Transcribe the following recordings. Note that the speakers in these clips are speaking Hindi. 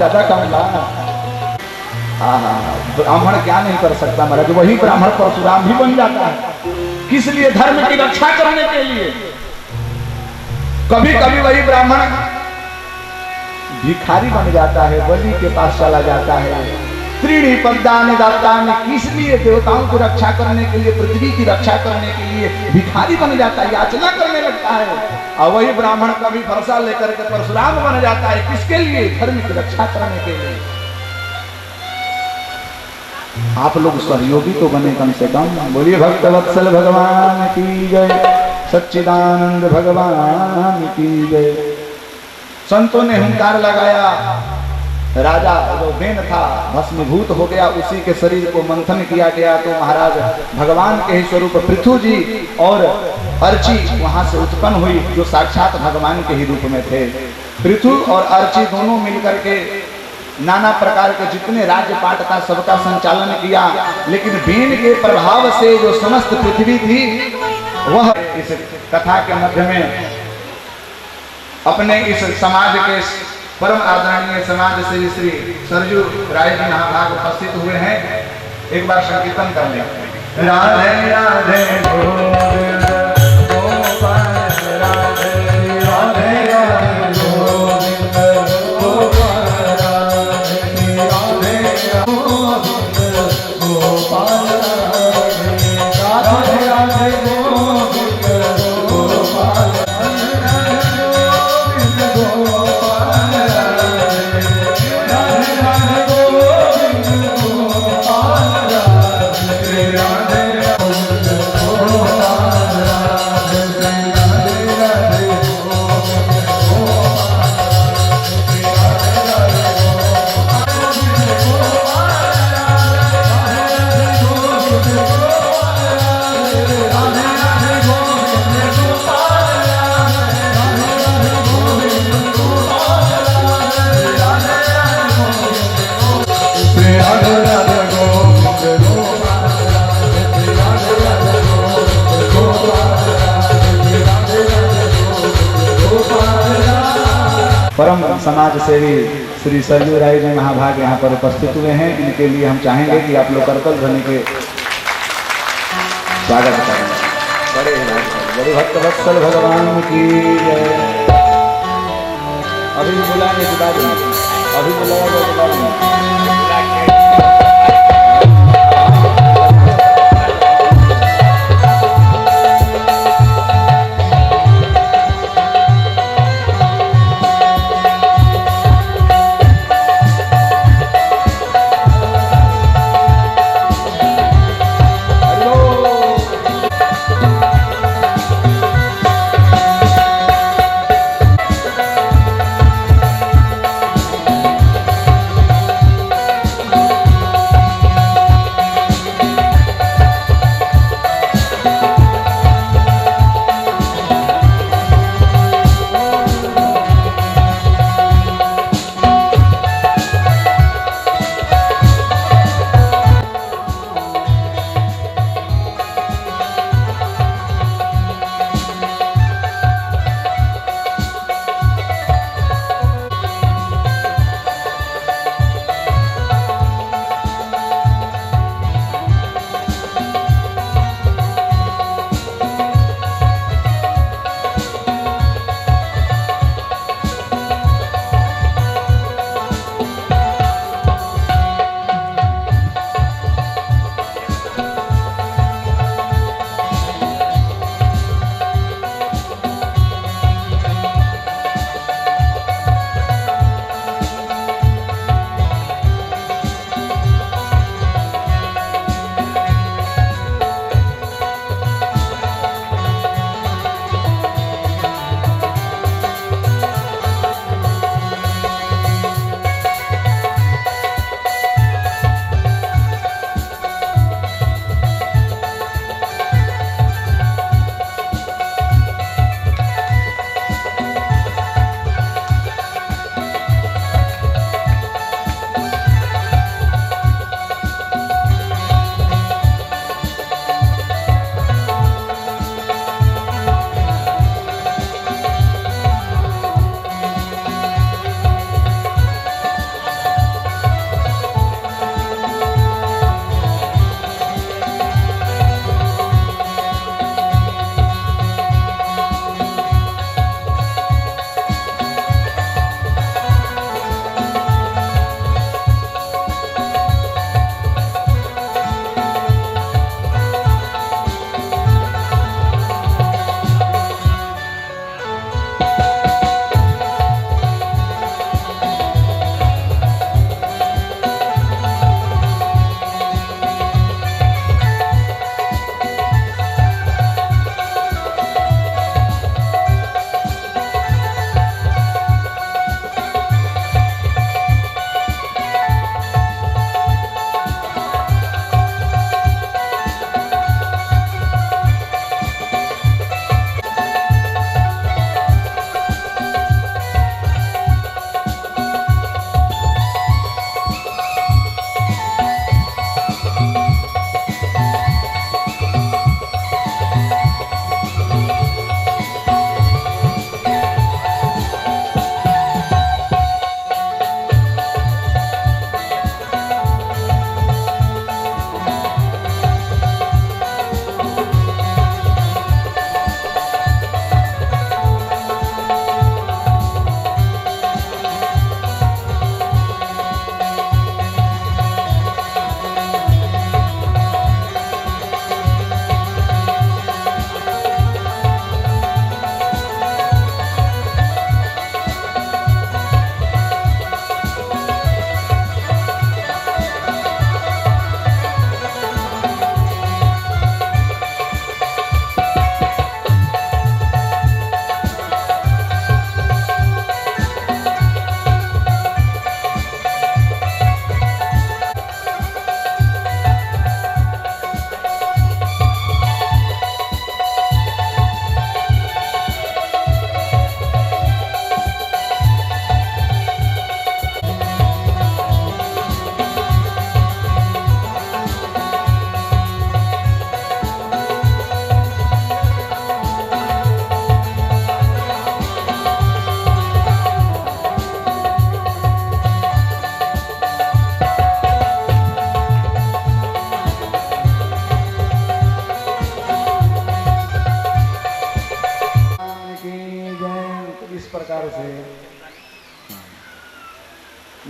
ज्यादा कम ला। ब्राह्मण क्या नहीं कर सकता महाराज, वही ब्राह्मण परशुराम भी बन जाता है। किस लिए? धर्म की रक्षा करने के लिए। कभी कभी वही ब्राह्मण भिखारी बन जाता है, बलि के पास चला जाता है। त्रीणी पद्दानि दातानि, किस लिए? देवताओं की रक्षा करने के लिए, पृथ्वी की रक्षा करने के लिए भिखारी बन जाता है, याचना करने लगता है। और वही ब्राह्मण कभी फरसा लेकर के परशुराम बन जाता है। किसके लिए? धर्म की रक्षा करने के लिए। आप लोग सहयोगी तो बने कम से कम। बोलिए भक्तवत्सल भगवान की जय, सच्चिदानंद भगवान की जय। संतों ने हुंकार लगाया, राजा जो बेन था भस्मीभूत हो गया, उसी के शरीर को मंथन किया गया। तो महाराज भगवान के ही स्वरूप पृथु जी और अर्ची वहां से उत्पन्न हुई, जो साक्षात भगवान के ही रूप में थे। पृथु और अर्ची दोनों मिलकर के नाना प्रकार के जितने राज्य पाट था सबका संचालन किया। लेकिन बेन के प्रभाव से जो समस्त पृथ्वी थी, वह इस कथा के मध्य में अपने इस समाज के परम आदरणीय समाज से श्री सरजू राय जी महाभाग उपस्थित हुए हैं। एक बार संकीर्तन कर लें। राधे राधे गोविंद गोपाल, राधे राधे गोविंद गोपाल, राधे राधे गोविंद गोपाल, राधे राधे गोविंद गोपाल, परम समाज सेवी श्री सरजू राय जी महाभाग यहाँ पर उपस्थित हुए हैं। इनके लिए हम चाहेंगे कि आप लोग करतल ध्वनि के स्वागत करें। बड़े भक्त वत्सल भगवान की जय। अभी बुलाने के बाद अभी बुलाया गया के बाद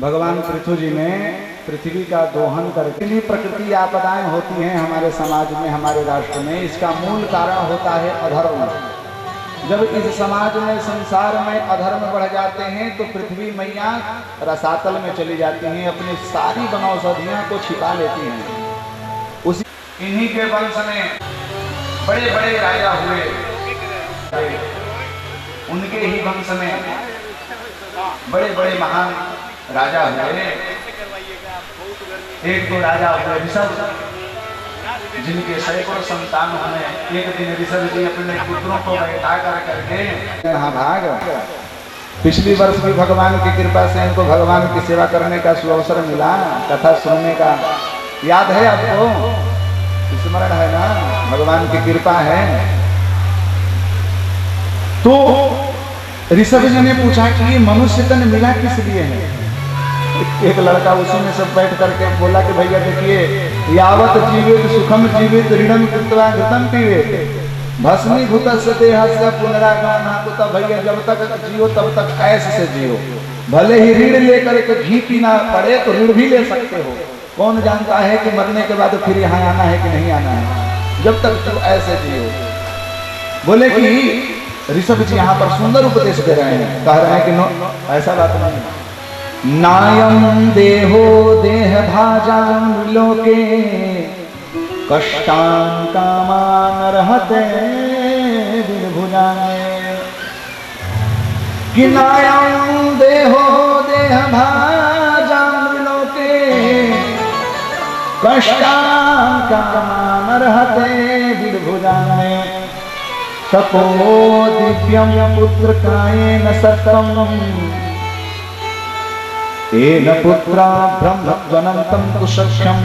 भगवान पृथु जी ने पृथ्वी का दोहन करके इतनी प्रकृति आपदाएं होती हैं हमारे समाज में, हमारे राष्ट्र में, इसका मूल कारण होता है अधर्म। जब इस समाज में, संसार में अधर्म बढ़ जाते हैं तो पृथ्वी मैया रसातल में चली जाती हैं, अपनी सारी वनौषधियां को छिपा लेती हैं। उसी इन्हीं के वंश में बड़े बड़े राजा हुए, उनके ही वंश में बड़े बड़े महान राजा हुए। एक तो राजा हुए ऋषभ, जिनके सैकड़ों संतान हुए। एक दिन ऋषभ जी अपने पुत्रों को बैठा करके यहाँ भाग। पिछली वर्ष भी भगवान की कृपा से इनको भगवान की सेवा करने का सुअवसर मिला, कथा सुनने का। याद है आपको? स्मरण है ना? भगवान की कृपा है। तो ऋषभ जी ने पूछा कि ये मनुष्य तन मिला किस लिए है? एक लड़का उसी में सब बैठ करके बोला कि भैया देखिए, यावत जीवित सुखम जीवित ऋणम कृत्वा घृतम पीवेत भस्मीभूतस्य देहस्य पुनरागमनात्। तो भैया जब तक जियो तब तक कैसे से जियो, भले ही ऋण लेकर के घी पीना पड़े तो ऋण भी ले सकते हो। कौन जानता है कि मरने के बाद फिर यहाँ आना है कि नहीं आना है, जब तक तो ऐसे जियो। बोले कि ऋषभ जी यहाँ पर सुंदर उपदेश दे रहे हैं, कह रहे हैं कि नो, ऐसा बात नहीं। नायम देहो देह भाजां लोके कष्टान कामान रहते विभुजाने। कि नायम देहो देह भाजां लोके कष्टान कामान रहते विभुजाने। सको दिव्यम पुत्र कायेन सत्तम एन पुत्रा ब्रह्मज्वलंतम कुशक्ष्यम।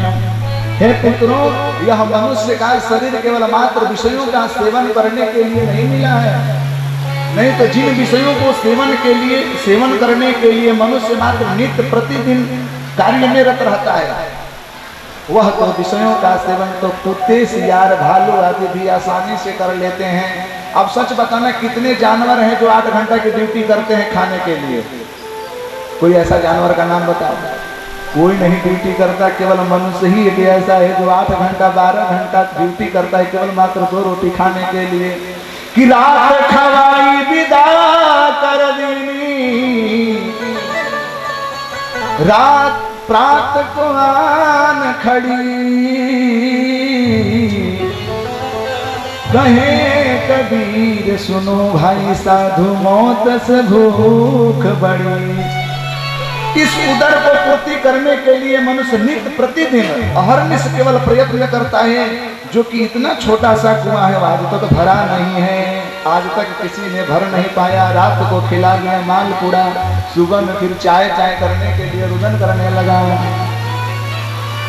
हे पुत्रों, यह मनुष्य का शरीर केवल मात्र विषयों का सेवन करने के लिए नहीं मिला है। नहीं तो जिन विषयों को सेवन करने के लिए मनुष्य मात्र नित्य प्रतिदिन कार्य में रत रहता है, वह तो विषयों का सेवन तो कुत्ते, सियार, भालू आदि भी आसानी से कर लेते हैं। अब सच बताना, कितने जानवर हैं जो 8 घंटा की ड्यूटी करते हैं खाने के लिए? कोई ऐसा जानवर का नाम बताओ। कोई नहीं ड्यूटी करता, केवल मनुष्य ही एक ऐसा है जो 8 घंटा 12 घंटा ड्यूटी करता है केवल मात्र 2 रोटी खाने के लिए। कि रात खवाई विदा कर दीनी, रात प्रात को आन खड़ी। कहे कबीर सुनो भाई साधु मौत से भूख बड़ी। इस उदर को पूर्ति करने के लिए मनुष्य नित्य प्रतिदिन अहर्निश केवल प्रयत्न करता है, जो कि इतना छोटा सा कुआं है आज तक भरा नहीं है। आज तक किसी ने भर नहीं पाया। रात को खिला गया मालपुड़ा, सुबह में फिर चाय करने के लिए रुदन करने लगा।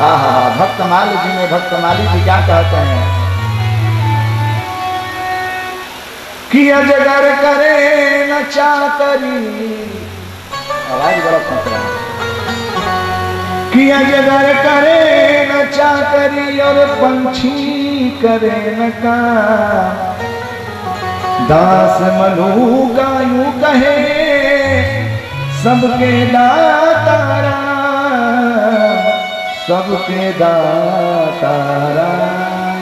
आहा, भक्तमाली जी ने, भक्तमाली जी क्या कहते हैं कि अजगर करे न चाकरी। आवाज बड़ा फंस रहा है। कि अजगर करे न चाकरी और पंछी करे न काम। दास मलूका यूं कहे सबके दाता राम, सबके दाता राम।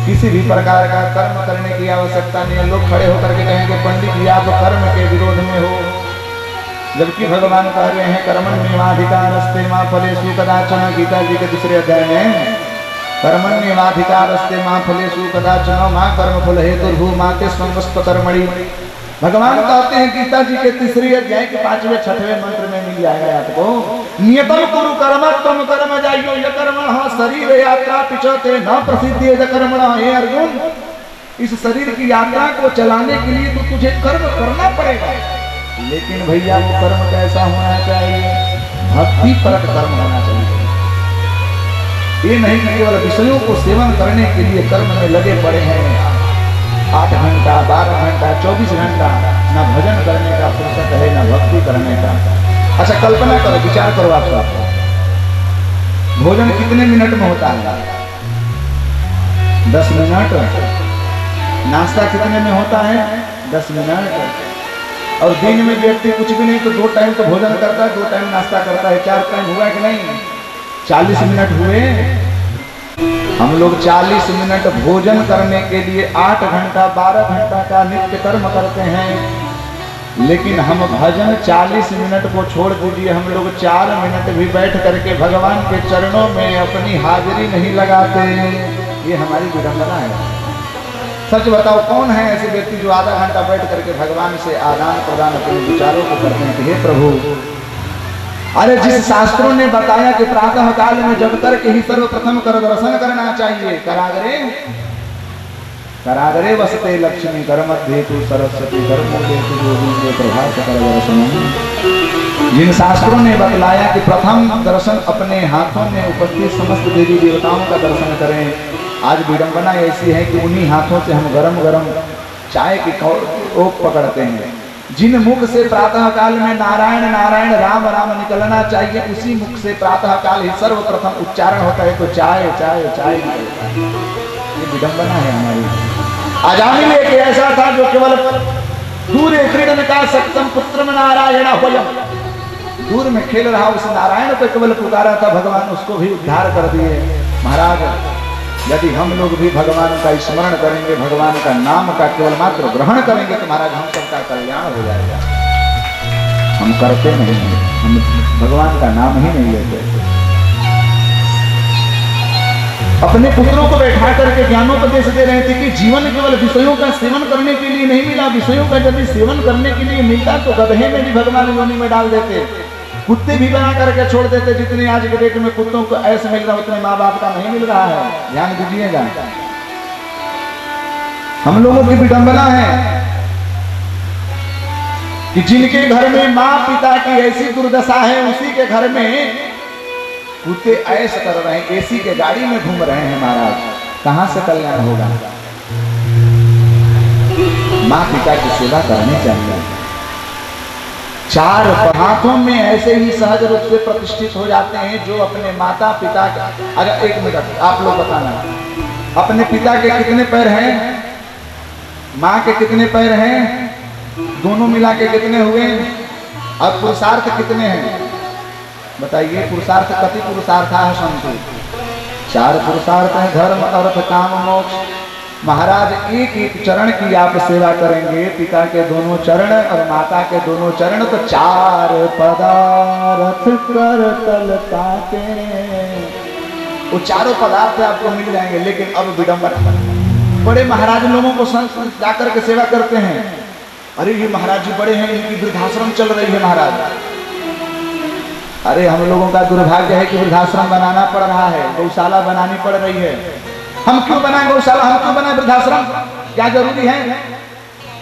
किसी भी प्रकार का कर्म करने की आवश्यकता नहीं है। लोग खड़े होकर के कहेंगे पंडित जी आप कर्म के विरोध में हो, जबकि भगवान कह रहे हैं कर्मण्येवाधिकारस्ते मा फलेषु कदाचन। गीता जी के 2 अध्याय में कर्मण्येवाधिकारस्ते मा फलेषु कदाचन मा कर्मफल हेतुर्भुः मा ते संगस्त कर्मणि। भगवान कहते हैं गीता जी के 3 अध्याय के 5वें 6वें मंत्र में मिल जाएगा आपको। नियतम कुरु कर्म त्वं कर्म जायो य कर्मणः शरीर यात्रा पिछते न प्रसिद्धि य कर्मणः। हे अर्जुन, इस शरीर की यात्रा को चलाने के लिए तो तुझे कर्म करना पड़ेगा, लेकिन भैया वो कर्म कैसा होना चाहिए? भक्ति परक कर्म होना चाहिए। ये नहीं कि केवल विषयों को सेवन करने के लिए कर्म में लगे पड़े हैं। 8 घंटा 12 घंटा 24 घंटा ना भजन करने का फुर्सत है, ना भक्ति करने का। अच्छा कल्पना करो, विचार करो आप सब, भोजन कितने मिनट में होता है? 10 मिनट। नाश्ता कितने में होता है? 10 मिनट। और दिन में व्यक्ति कुछ भी नहीं तो 2 टाइम तो भोजन करता है, 2 टाइम नाश्ता करता है, 4 टाइम हुआ कि नहीं? 40 मिनट हुए। हम लोग 40 मिनट भोजन करने के लिए 8 घंटा 12 घंटा का नित्य कर्म करते हैं, लेकिन हम भजन 40 मिनट को छोड़ दीजिए, हम लोग 4 मिनट भी बैठ करके भगवान के चरणों में अपनी हाजिरी नहीं लगाते। ये हमारी विडंबना है। सच बताओ, कौन है ऐसे व्यक्ति जो आधा घंटा बैठ करके भगवान से आदान प्रदान अपने विचारों को करते हैं कि हे प्रभु, अरे जिस शास्त्रों ने बताया कि प्रातः काल में जब करके ही सर्वप्रथम कर दर्शन करना चाहिए, करागरे वसते लक्ष्मी कर मध्येतु सरस्वती कर मूलेतु गोविंदे प्रभात कर दर्शन। जिन शास्त्रों ने बतलाया कि प्रथम दर्शन अपने हाथों में उपस्थित समस्त देवी देवताओं का दर्शन करें, आज विडंबना ऐसी है कि उन्हीं हाथों से हम गरम गरम चाय की कोप पकड़ते हैं। जिन मुख से प्रातः काल में नारायण नारायण राम राम निकलना चाहिए, उसी मुख से प्रातः काल ही सर्वप्रथम उच्चारण होता है तो चाय चाय चाय। ये विडंबना है हमारी। अजामिल एक ऐसा था जो केवल दूर क्रीडन का सक्षम पुत्र नारायण होयम, दूर में खेल रहा उस नारायण को केवल पुकारा था, भगवान उसको भी उद्धार कर दिए। महाराज, यदि हम लोग भी भगवान का स्मरण करेंगे, भगवान का नाम का केवल मात्र ग्रहण करेंगे तो महाराज हम सबका कल्याण हो जाएगा। हम करते नहीं, हम भगवान का नाम ही नहीं लेते। अपने पुत्रों को बैठा करके ज्ञानोपदेश दे रहे थे कि जीवन केवल विषयों का सेवन करने के लिए नहीं मिला, विषयों का यदि सेवन करने के लिए मिलता तो गधे में भी भगवान योनि में डाल देते, कुत्ते भी बना करके छोड़ देते। जितने आज के डेट में कुत्तों को ऐसे मिल रहा है उतने माँ बाप का नहीं मिल रहा है, ध्यान दीजिएगा। हम लोगों की विडंबना है कि जिनके घर में माँ पिता की ऐसी दुर्दशा है, उसी के घर में कुत्ते ऐसे कर रहे हैं, एसी के गाड़ी में घूम रहे हैं। महाराज, कहां से कल्याण होगा? माँ पिता की सेवा करनी चाहिए। 4 हाथों में ऐसे ही सहज रूप से प्रतिष्ठित हो जाते हैं जो अपने माता पिता का। अगर 1 मिनट आप लोग बताना, अपने पिता के कितने पैर हैं, माँ के कितने पैर हैं, दोनों मिला के कितने हुए, और पुरुषार्थ कितने हैं बताइए? पुरुषार्थ कति पुरुषार्थ है संतु? 4 पुरुषार्थ है, धर्म अर्थ काम मोक्ष। महाराज, एक एक चरण की आप सेवा करेंगे, पिता के दोनों चरण और माता के दोनों चरण, तो 4 पदार्थ कर तलता के, वो चारों पदार्थ आपको मिल जाएंगे। लेकिन अब विडंबना, बड़े महाराज लोगों को संत जाकर के सेवा करते हैं, अरे ये महाराज जी बड़े हैं, इनकी वृद्धाश्रम चल रही है महाराज। अरे हम लोगों का दुर्भाग्य है कि वृद्धाश्रम बनाना पड़ रहा है, गौशाला बनानी पड़ रही है। हम क्यों बनाए गौशाला, हम क्यों बनाए वृद्धाश्रम? क्या जरूरी है?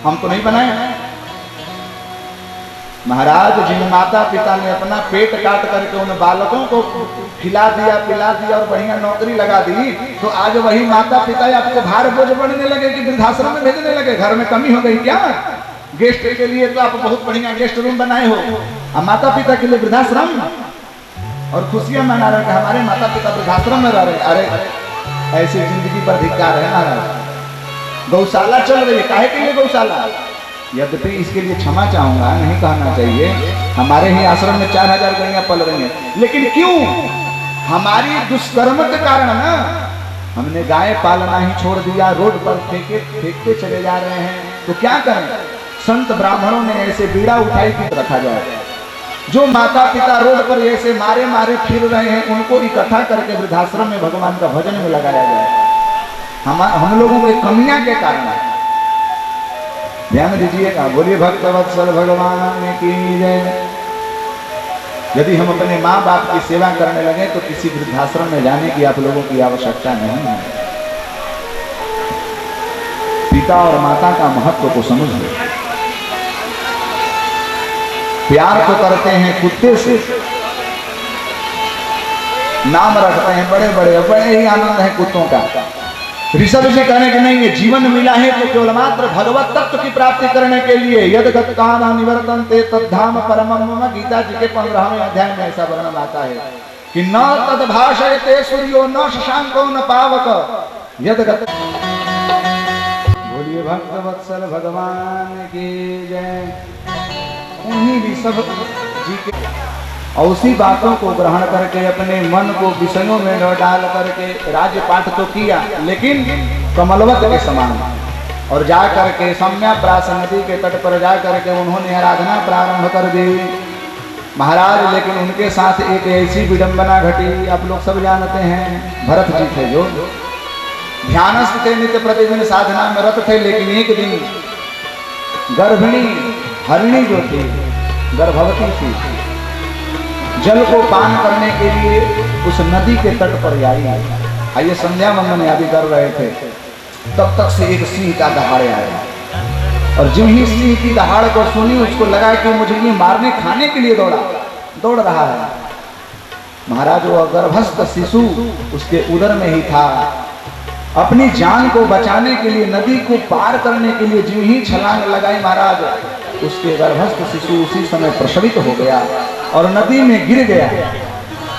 हम तो नहीं बनाए। महाराज, जिन माता पिता ने अपना पेट काट करके उन बालकों को खिला दिया पिला दिया और बढ़िया नौकरी लगा दी, तो आज वही माता पिता आपको भार बोझ बढ़ने लगे कि वृद्धाश्रम में भेजने लगे। घर में कमी हो गई क्या? गेस्ट के लिए तो आप बहुत बढ़िया गेस्ट रूम बनाए हो, और माता पिता के लिए वृद्धाश्रम, और खुशियां मना रहे हैं हमारे माता पिता वृद्धाश्रम में रह रहे। अरे ऐसी जिंदगी पर धिक्कार है महाराज। गौशाला चल रही है, काहे के लिए गौशाला? यद्यपि इसके लिए क्षमा चाहूंगा, नहीं कहना चाहिए, हमारे ही आश्रम में 4000 गैया पल रही हैं, लेकिन क्यों? हमारी दुष्कर्म के कारण ना, हमने गाय पालना ही छोड़ दिया, रोड पर फेंकते चले जा रहे हैं। तो क्या करें? संत ब्राह्मणों ने ऐसे बीड़ा उठाई कि रखा जाए, जो माता पिता रोड पर ऐसे मारे मारे फिर रहे हैं उनको इकट्ठा करके वृद्धाश्रम में भगवान का भजन में लगाया जाए। हम लोगों के कमियां के कारण, ध्यान दीजिएगा। बोलिए भक्तवत्सल भगवान की जय। यदि हम अपने माँ बाप की सेवा करने लगे तो किसी वृद्धाश्रम में जाने की आप लोगों की आवश्यकता नहीं है। पिता और माता का महत्व को समझ लो। प्यार तो करते हैं कुत्ते से, नाम रखते हैं बड़े बड़े, बड़े ही आनंद है कुत्तों का। ऋषभ जी कहने के नहीं, ये जीवन मिला है तो केवल मात्र भगवत तत्व की प्राप्ति करने के लिए। यद गत्काना निवर्तन्ते तद्धाम परमम मम, गीता जी के 15वें अध्याय में ऐसा वर्णन आता है कि न तद भाषयते सूर्यो न शशांको न पावक यद गत। बोलिए भक्तवत्सल भगवान की जय। ही ऋषभ जी के और उसी बातों को ग्रहण करके अपने मन को विषयों में न डाल करके राज्य पाठ तो किया, लेकिन कमलवत के समान। और जा करके सम्या प्रास नदी के तट पर जा करके उन्होंने आराधना प्रारंभ कर दी महाराज। लेकिन उनके साथ एक ऐसी विडंबना घटी, आप लोग सब जानते हैं, भरत जी थे जो ध्यानस्थ थे, नित्य प्रतिदिन साधना में रत थे। लेकिन एक दिन गर्भिणी हरिणी जो थी, गर्भवती थी, जल को पान करने के लिए उस नदी के तट पर आई। आइए संध्या वंदन आदि कर रहे थे, तब तक से एक सिंह का दहाड़े आया। और जो ही सिंह की दहाड़ को सुनी, उसको लगा कि मुझे ये मारने खाने के लिए दौड़ रहा है। महाराज वो गर्भस्थ शिशु उसके उदर में ही था। अपनी जान को बचाने के लिए, नदी को पार करने के लिए जो ही छलांग लगाई महाराज, उसके गर्भस्थ शिशु उसी समय प्रसवित हो गया और नदी में गिर गया।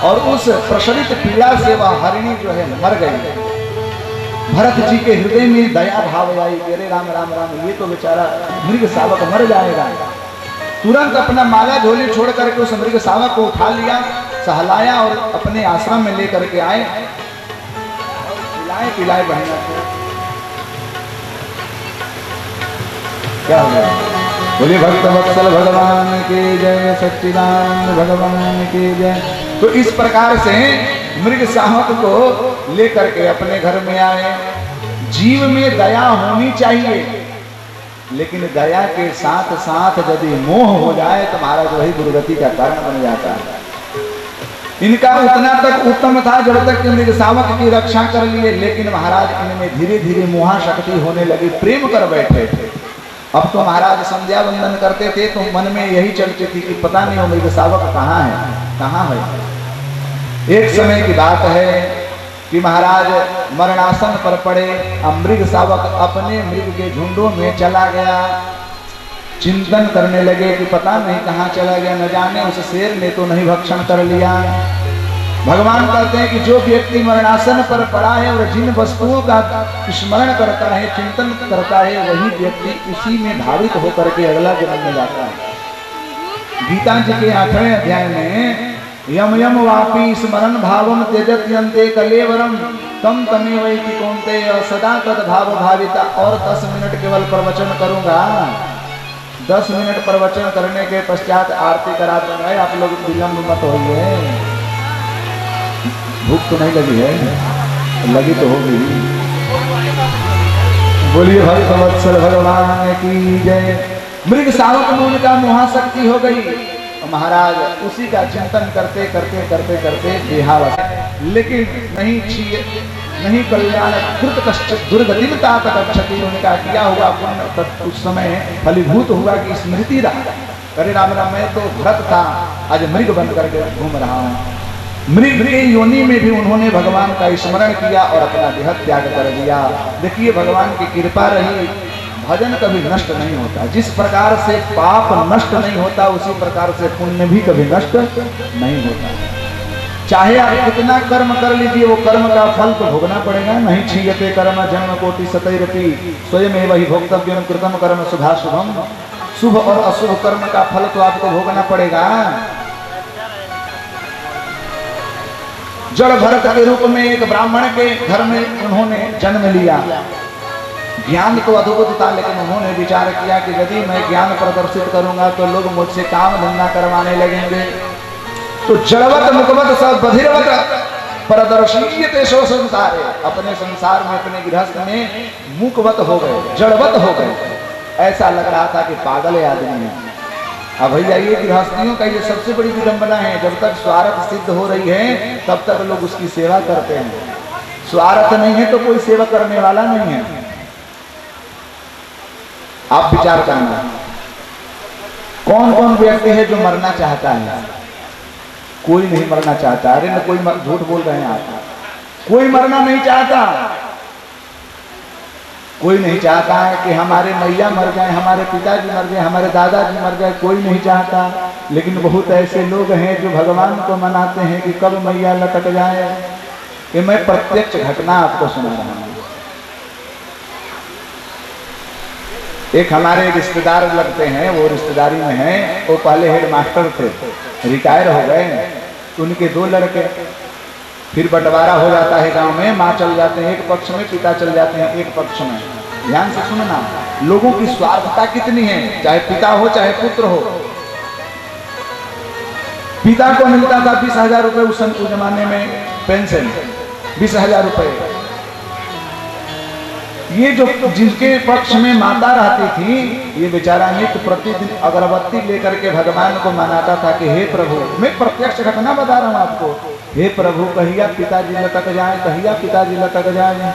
और उस प्रसवित पीड़ा से वह हरिणी जो है मर गई। भरत जी के हृदय में दया भाव आई, अरे राम राम राम, ये तो बेचारा मृग शावक मर जाएगा। तुरंत अपना माला झोली छोड़ करके उस मृग शावक को उठा लिया, सहलाया और अपने आश्रम में लेकर के आए। पिलाए बहना क्या हो गया? बोले भक्त वत्सल भगवान के जय, सच्चिदानंद भगवान के जय। तो इस प्रकार से मृग शावक को लेकर के अपने घर में आए। जीव में दया होनी चाहिए, लेकिन दया के साथ साथ यदि मोह हो जाए तो महाराज वही दुर्गति का कारण बन जाता है। इनका उतना तक उत्तम था जब तक मृग शावक की रक्षा कर लिए, लेकिन महाराज इनमें धीरे धीरे मोहाशक्ति होने लगी, प्रेम कर बैठे थे। अब तो महाराज संध्या वंदन करते थे तो मन में यही चलती थी कि पता नहीं वो मृग शावक कहाँ है, कहाँ है। एक समय की बात है कि महाराज मरणासन पर पड़े, मृग शावक अपने मृग के झुंडों में चला गया। चिंतन करने लगे कि पता नहीं कहाँ चला गया, न जाने उस शेर ने तो नहीं भक्षण कर लिया। भगवान कहते हैं कि जो व्यक्ति मरणासन पर पड़ा है और जिन वस्तुओं का स्मरण करता है, चिंतन करता है, वही व्यक्ति उसी में भावित होकर के अगला जन्म में जाता है। गीता जी के 8वें अध्याय में यम यम वापी स्मरण भावम त्यजत्यन्ते कलेवरम तम तमेवैति कौन्तेय सदा तद भाव भाविता। और 10 मिनट केवल प्रवचन करूंगा, 10 मिनट प्रवचन करने के पश्चात आरती करा दूंगा। आप लोग विलम्ब मत होइए। भूख तो नहीं लगी है, लगी तो होगी। बोलिए भक्त वत्सल भगवान की जय। मृग शावक में उनका मोहाशक्ति हो गई। महाराज उसी का चिंतन करते करते करते करते देहावसा, लेकिन नहीं कल्याण कृत कश्चित दुर्गतिम तात गच्छति। उनका किया हुआ पुण्य उस समय फलीभूत हुआ कि स्मृति रहा। अरे राम राम, मैं तो भरत था, आज मृग बन करके घूम रहा हूँ। मृग के योनि में भी उन्होंने भगवान का स्मरण किया और अपना देह त्याग कर दिया। देखिए भगवान की कृपा रही, भजन कभी नष्ट नहीं होता। जिस प्रकार से पाप नष्ट नहीं होता, उसी प्रकार से पुण्य भी कभी नष्ट नहीं होता। चाहे आप कितना कर्म कर लीजिए, वो कर्म का फल तो भोगना पड़ेगा। नहीं क्षीयते कर्म जन्म कोटि सतैरपि स्वयं वही भोक्तव्यम कृतम कर्म शुभाशुभम। शुभ और अशुभ कर्म का फल तो आपको भोगना पड़ेगा। जड़ भरत के रूप में एक ब्राह्मण के घर में उन्होंने जन्म लिया। ज्ञान तो अद्भुत था, लेकिन उन्होंने विचार किया कि यदि मैं ज्ञान प्रदर्शित करूंगा तो लोग मुझसे काम धंधा करवाने लगेंगे। तो जड़वत मुखवत सब बधिरवत प्रदर्शनीयते सो संसार, अपने संसार में, अपने गृहस्थ में मुखवत हो गए, जड़वत हो गए। ऐसा लग रहा था कि पागल आदमी है। अब भैया ये गृहस्थियों का ये सबसे बड़ी विडंबना है। जब तक स्वार्थ सिद्ध हो रही है तब तक लोग उसकी सेवा करते हैं। स्वार्थ नहीं है तो कोई सेवा करने वाला नहीं है। आप विचार करना, कौन कौन व्यक्ति है जो मरना चाहता है? कोई नहीं मरना चाहता। अरे न कोई झूठ बोल रहे हैं आप, कोई मरना नहीं चाहता। कोई नहीं चाहता है कि हमारे मैया मर जाए, हमारे पिताजी मर जाए, हमारे दादाजी मर जाए, कोई नहीं चाहता। लेकिन बहुत ऐसे लोग हैं जो भगवान को मनाते हैं कि कब मैया लटक जाए। कि मैं प्रत्यक्ष घटना आपको सुना रहा हूं। एक हमारे रिश्तेदार लगते हैं, वो रिश्तेदारी में हैं, वो पहले हेड मास्टर थे, रिटायर हो गए, उनके 2 लड़के, फिर बंटवारा हो जाता है गांव में, माँ चल जाते हैं एक पक्ष में, पिता चल जाते हैं एक पक्ष में। ध्यान से सुनना, लोगों की स्वार्थता कितनी है, चाहे पिता हो चाहे पुत्र हो। पिता को मिलता था 20,000 रुपए उस जमाने में पेंशन, 20,000 रुपए। ये जो जिनके पक्ष में माता रहती थी, ये बेचारा नित्य प्रतिदिन अगरबत्ती लेकर के भगवान को मनाता था कि हे प्रभु, मैं प्रत्यक्ष घटना बता रहा हूं आपको, हे प्रभु कहिया पिताजी लटक जाए, कहिया पिताजी लटक जाए।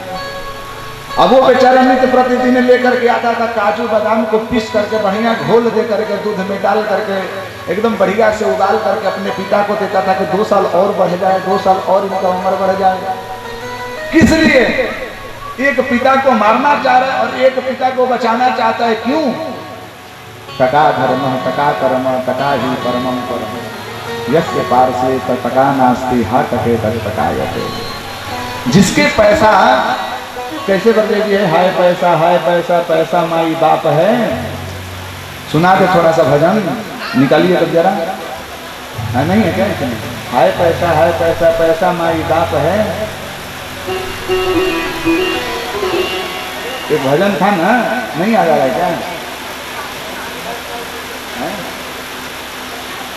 अब वो बेचारा नित्य प्रतिदिन लेकर के आता था, काजू बादाम को पीस करके बढ़िया घोल दे करके दूध में डाल करके एकदम बढ़िया से उबाल करके अपने पिता को देता था कि 2 साल और बढ़ जाए, 2 साल और इनका उम्र बढ़ जाए। किस लिए? एक पिता को मारना चाह रहा है और एक पिता को बचाना चाहता है। क्यों? टका धर्म टका कर्म टका ही परमम कर्म यस्य पार्श्वे टका नास्ति हा टके तक टकायते। जिसके पैसा कैसे बदलेगी है, हाय पैसा पैसा माई बाप है। सुना दे थोड़ा सा भजन, निकालिए तो जरा, है नहीं है क्या इसमें? हाय पैसा पैसा माई बाप है। एक भजन था ना, नहीं आ रहा है क्या?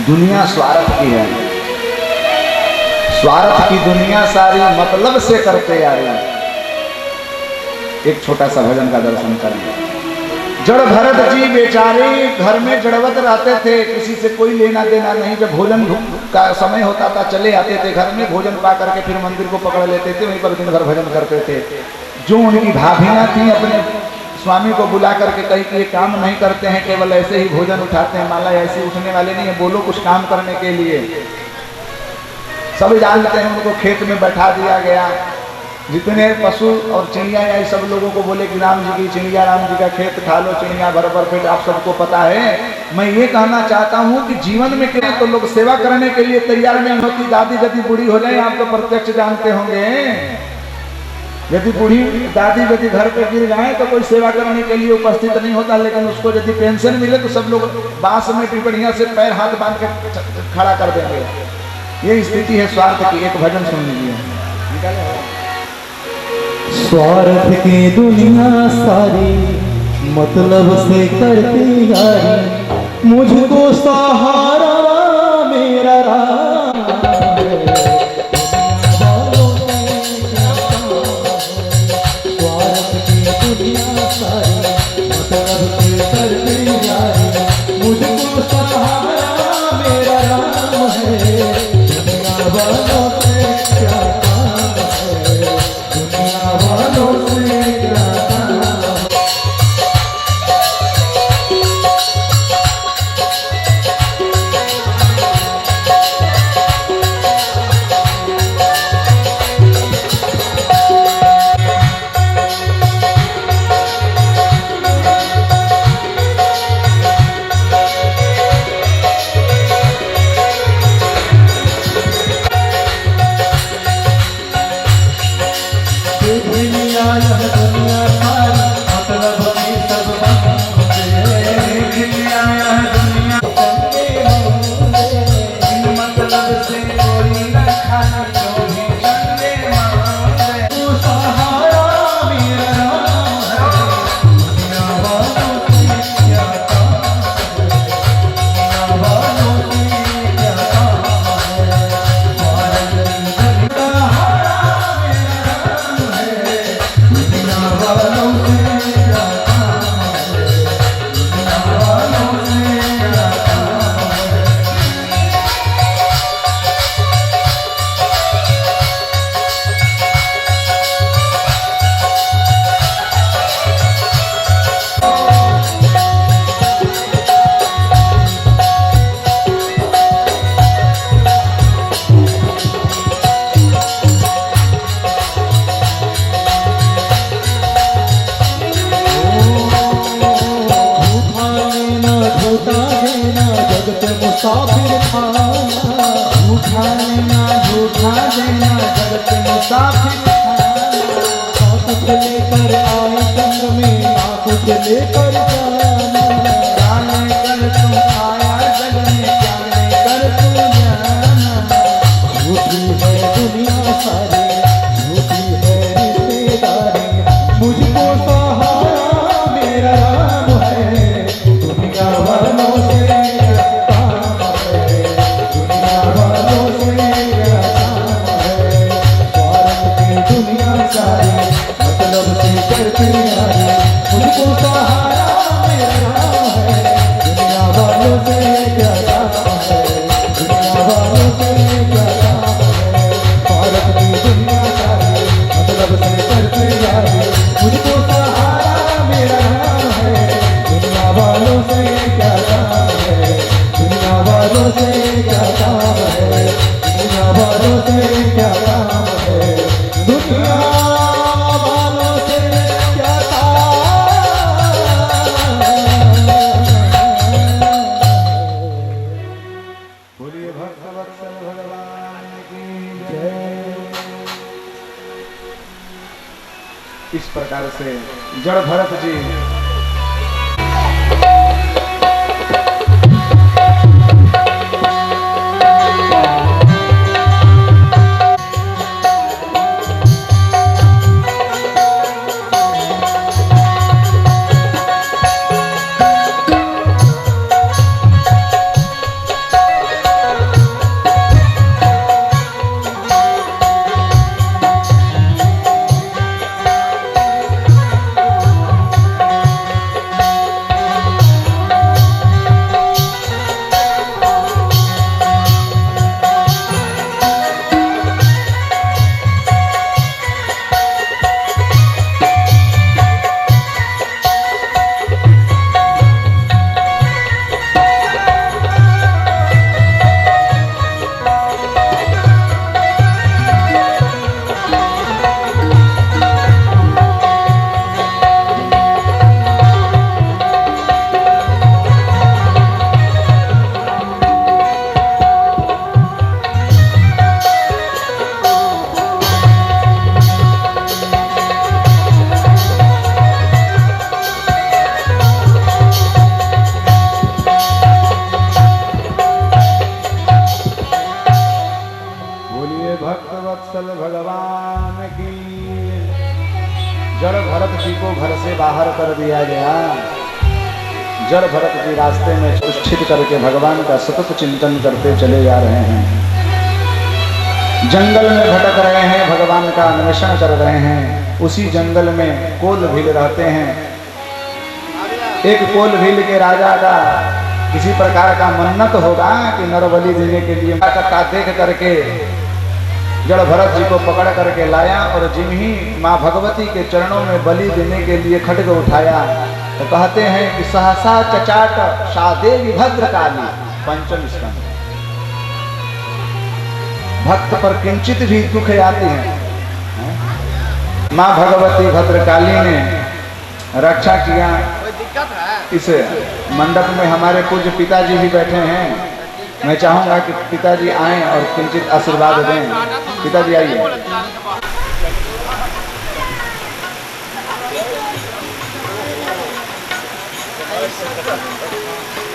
दुनिया स्वार्थ की है, स्वार्थ की दुनिया सारी मतलब से करते आ रही है। एक छोटा सा भजन का दर्शन करें। जड़ भरत जी बेचारे घर में जड़वत रहते थे, किसी से कोई लेना देना नहीं। जब भोजन का समय होता था चले आते थे घर में, भोजन पा करके फिर मंदिर को पकड़ लेते थे, वहीं पर दिन भर भजन करते थे। जो उनकी भाभियां थी अपने स्वामी को बुला करके कही कि ये काम नहीं करते हैं, केवल ऐसे ही भोजन उठाते हैं, माला ऐसे उठने वाले नहीं है, बोलो कुछ काम करने के लिए। सब जानते हैं, उनको खेत में बैठा दिया गया। जितने पशु और चिड़िया या सब लोगों को बोले कि राम जी की चिड़िया, राम जी का खेत खा लो, चिड़िया भर भर पेट, आप सबको पता है। मैं ये कहना चाहता हूँ कि जीवन में क्या तो लोग सेवा करने के लिए तैयार नहीं होती। दादी यदि बूढ़ी हो जाए, आप तो प्रत्यक्ष जानते होंगे, यदि बूढ़ी दादी यदि घर पे गिर जाए तो कोई सेवा करने के लिए उपस्थित नहीं होता। लेकिन उसको यदि पेंशन मिले तो सब लोग बांस में भी बढ़िया से पैर हाथ बांध के खड़ा कर देंगे। ये स्थिति है स्वार्थ की। एक भजन सुन लीजिए। स्वार्थ की दुनिया सारी मतलब से करती यारी, मुझको सहारा मेरा राम है। स्वार्थ की दुनिया सारी मतलब से करती यारी, मुझको सहारा मेरा राम है। दुनिया वालों से क्या काम है, दुनिया वालों से क्या काम है। मुसाफिर खाना, झूठा लेना झूठा देना जगत मुसाफिर खाना। कुछ लेकर आए संग में ना कुछ लेकर जा, इस प्रकार से जड़ भरत जी वत्सल भगवान की। जड़ भरत जी को घर से बाहर कर दिया गया। जड़ भरत जी रास्ते में स्थित करके भगवान का सतत चिंतन करते चले जा रहे हैं। जंगल में भटक रहे हैं, भगवान का अन्वेषण कर रहे हैं। उसी जंगल में कोल भील रहते हैं। एक कोल भील के राजा का किसी प्रकार का मन्नत होगा कि नरबलि देने के लिए का देख करके जड़ भरत जी को पकड़ करके लाया और जिम ही माँ भगवती के चरणों में बलि देने के लिए खड्ग उठाया तो कहते हैं कि सहसा चचाट सादेवी भद्रकाली पंचम स्कंद। भक्त पर किंचित भी दुख आती है, माँ भगवती भद्रकाली ने रक्षा किया। इस मंडप में हमारे पूज्य पिताजी भी बैठे हैं। मैं चाहूंगा कि पिताजी आएं और किंचित आशीर्वाद दें। पिताजी आइए।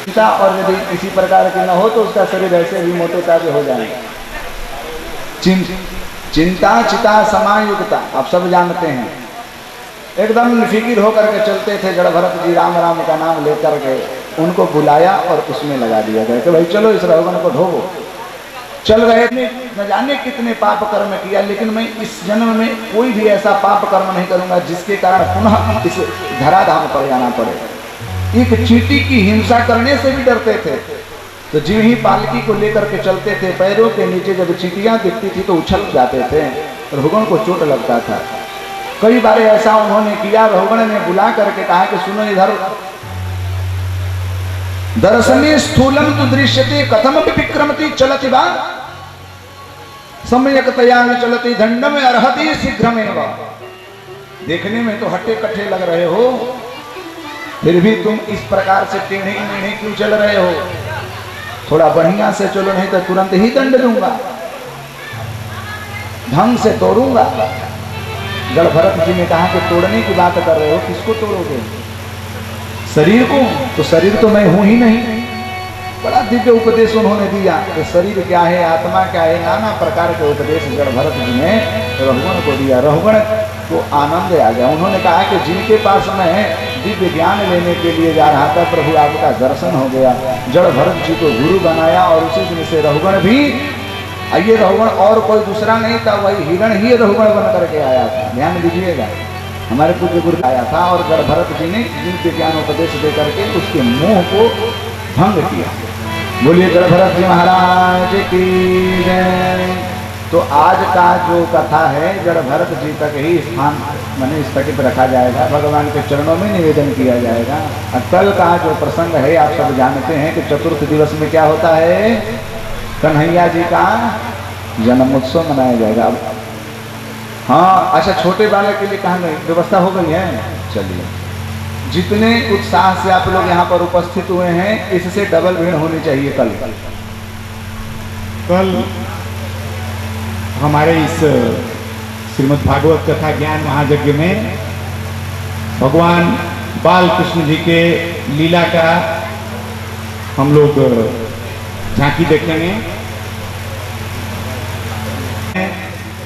चिंता और यदि किसी प्रकार की न हो तो उसका शरीर ऐसे भी मोटे ताजे हो जाएंगे। चिंता चिता समायुक्ता आप सब जानते हैं। एकदम निफिकिर होकर के चलते थे जड़ भरत जी। राम राम का नाम लेकर के उनको बुलाया और उसमें लगा दिया गया कि भाई चलो इस रहुगन को ढोवो। चल रहे थे, न जाने कितने पाप कर्म किया, लेकिन मैं इस जन्म में कोई भी ऐसा पाप कर्म नहीं करूंगा जिसके कारण पुनः इस धराधाम पर जाना पड़े। एक चींटी की हिंसा करने से भी डरते थे। तो जिन ही पालकी को लेकर के चलते थे, पैरों के नीचे जब चींटियां दिखती थी तो उछल जाते थे। रहुगन को चोट लगता था। कई बार ऐसा उन्होंने किया। रहुगन ने बुला करके कहा कि सुनो इधर, दर्शने स्थूलम तु दृश्यते कथम विक्रमति चलति वा सम्यक्तया न चलति दंडम अर्हति शीघ्रमेव। देखने में तो हट्टे कट्टे लग रहे हो, फिर भी तुम इस प्रकार से टेढ़े मेढ़े क्यों चल रहे हो? थोड़ा बढ़िया से चलो, नहीं तो तुरंत ही दंड दूंगा, ढंग से तोड़ूंगा। जड़ भरत जी ने कहा कि तोड़ने की बात कर रहे हो, किसको तोड़ोगे? शरीर को? तो शरीर तो मैं हूं ही नहीं। बड़ा दिव्य उपदेश उन्होंने दिया कि शरीर क्या है, आत्मा क्या है, नाना प्रकार के उपदेश जड़ भरत जी ने रहुगण को दिया। रहुगण को आनंद आ गया। उन्होंने कहा कि जिनके पास मैं दिव्य ज्ञान लेने के लिए जा रहा था, प्रभु आपका दर्शन हो गया। जड़ भरत जी को गुरु बनाया और उसी दिन से रहुगण भी, ये रहुगण और कोई दूसरा नहीं था, वही हिरण ही रहुगण बन करके आया था। ध्यान दीजिएगा, हमारे पूज्य गुरु आया था और जड़ भरत जी ने दिव्य ज्ञान उपदेश दे करके उसके मुंह को भंग किया। बोलिए जड़ भरत जी महाराज की जय। तो आज का जो कथा है जड़ भरत जी तक ही स्थान मैंने स्थगित रखा जाएगा, भगवान के चरणों में निवेदन किया जाएगा। और कल का जो प्रसंग है आप सब जानते हैं कि चतुर्थ दिवस में क्या होता है, कन्हैया जी का जन्मोत्सव मनाया जाएगा। हाँ अच्छा, छोटे बालक के लिए कहाँ गई व्यवस्था हो गई है? चलिए, जितने उत्साह से आप लोग यहाँ पर उपस्थित हुए हैं इससे डबल भीड़ होनी चाहिए। कल हमारे इस श्रीमद् भागवत कथा ज्ञान महायज्ञ में भगवान बाल कृष्ण जी के लीला का हम लोग झांकी देखेंगे।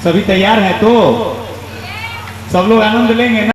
सभी तैयार हैं तो सब लोग आनंद लेंगे ना।